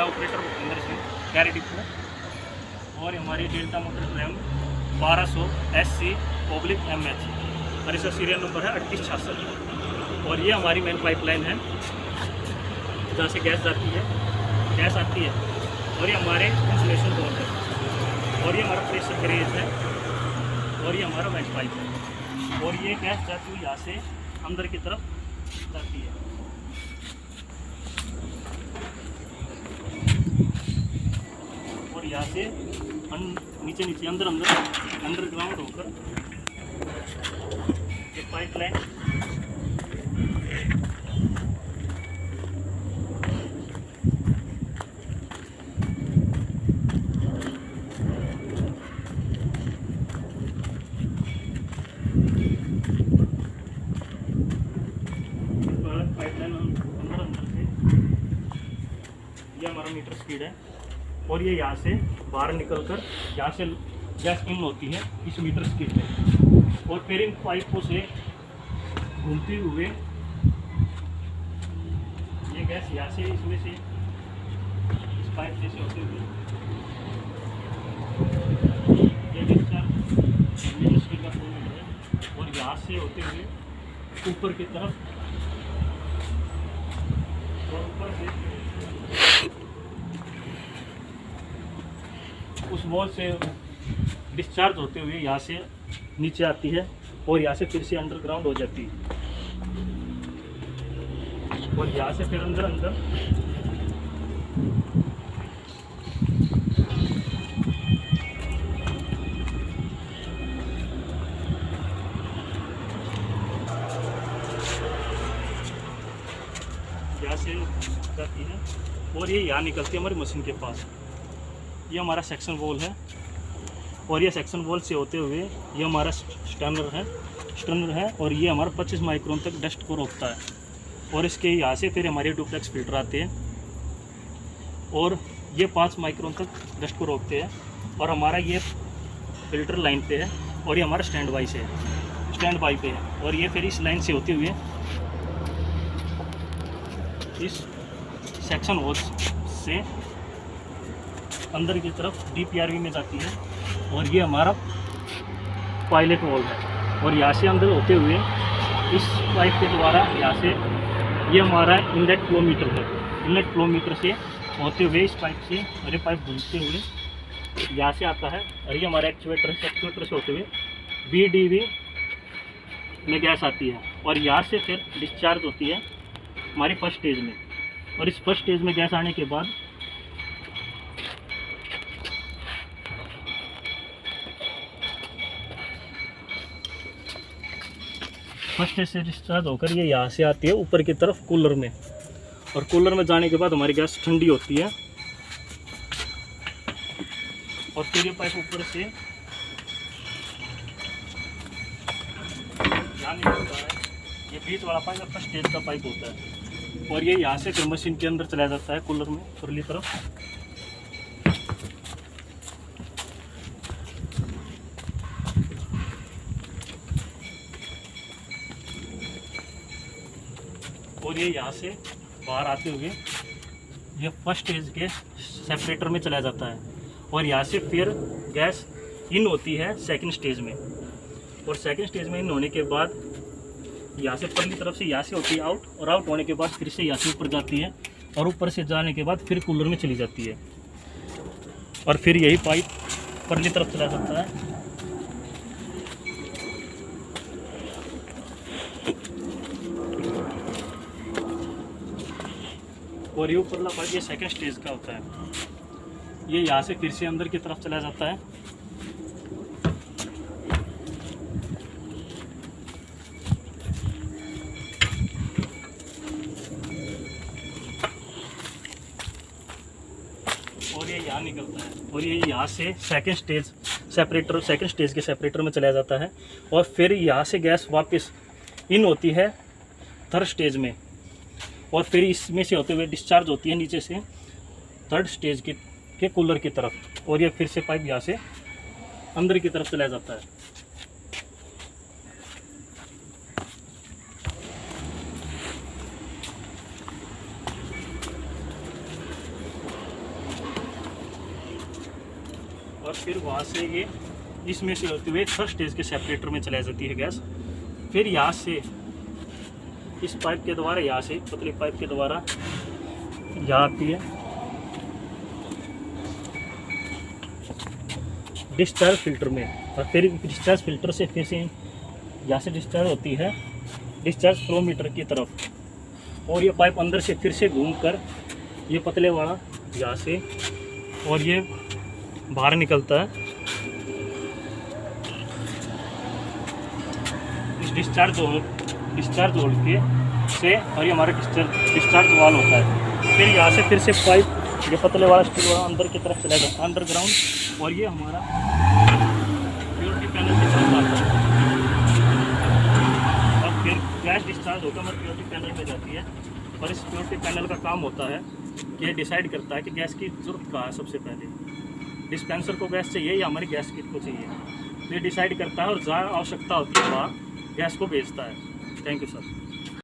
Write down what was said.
मैं operator Bhupendra Singh, carry depot. और हमारी डेल्टा मोटर फ्रेम 1200 SC/MH और इसका सीरियल नंबर है 3866। और ये हमारी मेन पाइपलाइन है जहाँ से गैस जाती है, गैस आती है। और ये हमारे इंसुलेशन बोर्ड है, और ये हमारा प्रेशर ग्रेज है, और ये हमारा वेंट पाइप है। और ये गैस जाती हुई यहाँ से अंदर की तरफ जाती है। और यहाँ से नीचे नीचे अंडरग्राउंड होकर ये पाइपलाइन अंदर से ये हमारा मीटर स्पीड है। और ये यहाँ से बाहर निकलकर यहाँ से गैस इन होती है इस मीटर स्पीड में, और फिर इन पाइपों से घूमते हुए ये गैस यहाँ से इसमें से इस पाइप से होते हुए ये डिस्चार्ज मीटर स्पीड का फ्लो है। और यहाँ से होते हुए ऊपर की तरफ, और ऊपर से उस वॉल से डिस्चार्ज होते हुए यहाँ से नीचे आती है, और यहाँ से फिर से अंडरग्राउंड हो जाती है। और यहाँ से फिर अंदर यहाँ से जाती है, और ये यहाँ निकलती है हमारी मशीन के पास। ये हमारा सेक्शन वॉल है, और ये सेक्शन वॉल से होते हुए ये हमारा स्टर्नर है, और ये हमारा 25 माइक्रोन तक डस्ट को रोकता है। और इसके यहाँ से फिर हमारे डुप्लेक्स फिल्टर आते हैं, और ये 5 माइक्रोन तक डस्ट को रोकते हैं। और हमारा ये फिल्टर लाइन पे है, और ये हमारा स्टैंड बाई पे है। और ये फिर इस लाइन से होते हुए इस सेक्शन वॉल से अंदर की तरफ DPRV में जाती है। और ये हमारा पायलट वॉल्व है, और यहाँ से अंदर होते हुए इस पाइप के द्वारा यहाँ से ये हमारा इनलेट फ्लो मीटर है। इनलेट फ्लो मीटर से होते हुए इस पाइप से, और ये पाइप घूमते हुए यहाँ से आता है, और ये हमारा एक्चुएटर से होते हुए BDV में गैस आती है। और यहाँ से फिर डिस्चार्ज होती है हमारी फर्स्ट स्टेज में। और इस फर्स्ट स्टेज में गैस आने के बाद फर्स्ट स्टेज से डिस्चार्ज होकर ये यहाँ से आती है ऊपर की तरफ कूलर में। और कूलर में जाने के बाद हमारी गैस ठंडी होती है, और फिर ये पाइप ऊपर से यहाँ निकलता है। ये बीच वाला पाइप फर्स्ट स्टेज का पाइप होता है, और ये यहाँ से फिर मशीन के अंदर चला जाता है कूलर में खुली तरफ। और ये यहाँ से बाहर आते हुए ये फर्स्ट स्टेज के सेपरेटर में चला जाता है, और यहाँ से फिर गैस इन होती है सेकंड स्टेज में। और सेकंड स्टेज में इन होने के बाद यहाँ से परली तरफ से यहाँ से होती है आउट, और आउट होने के बाद फिर से यहाँ से ऊपर जाती है, और ऊपर से जाने के बाद फिर कूलर में चली जाती है, और फिर यही पाइप परली तरफ चला जाता है। और ये ऊपरला पाइप ये सेकंड स्टेज का होता है, ये यहाँ से फिर से अंदर की तरफ चला जाता है। और ये यहाँ निकलता है, और ये यहाँ से सेकंड स्टेज के सेपरेटर में चला जाता है। और फिर यहाँ से गैस वापस इन होती है थर्ड स्टेज में, और फिर इसमें से होते हुए डिस्चार्ज होती है नीचे से थर्ड स्टेज के कूलर की तरफ। और ये फिर से पाइप यहाँ से अंदर की तरफ चला जाता है। और फिर वहाँ से ये इसमें से होते हुए थर्ड स्टेज के सेपरेटर में चलाई जाती है गैस। फिर यहाँ से इस पाइप के द्वारा, यहाँ से पतली पाइप के द्वारा यहाँ आती है डिस्चार्ज फिल्टर में, और फिर डिस्चार्ज फिल्टर से फिर से यहाँ से डिस्चार्ज होती है डिस्चार्ज फ्लो मीटर की तरफ, और ये पाइप अंदर से फिर से घूमकर ये पतले वाला यहाँ से, और ये बाहर निकलता है इस डिस्चार्ज होल के से, और ये हमारा डिस्चार्ज वाल होता है। फिर यहाँ से फिर से पाइप ये पतले वाला स्टील वाला अंदर की तरफ चला जाता है अंडरग्राउंड, और ये हमारा प्योरिटी पैनल की तरफ आता है। और फिर गैस डिस्चार्ज होकर हमारे प्योरिटी पैनल में जाती है, और इस प्योरिटी पैनल का काम होता है कि ये डिसाइड करता है कि गैस की ज़रूरत कहाँ है। सबसे पहले डिस्पेंसर को गैस चाहिए या हमारी गैस किट को चाहिए, तो ये डिसाइड करता है, और जहाँ आवश्यकता होती है वहाँ गैस को भेजता है। Thank you sir.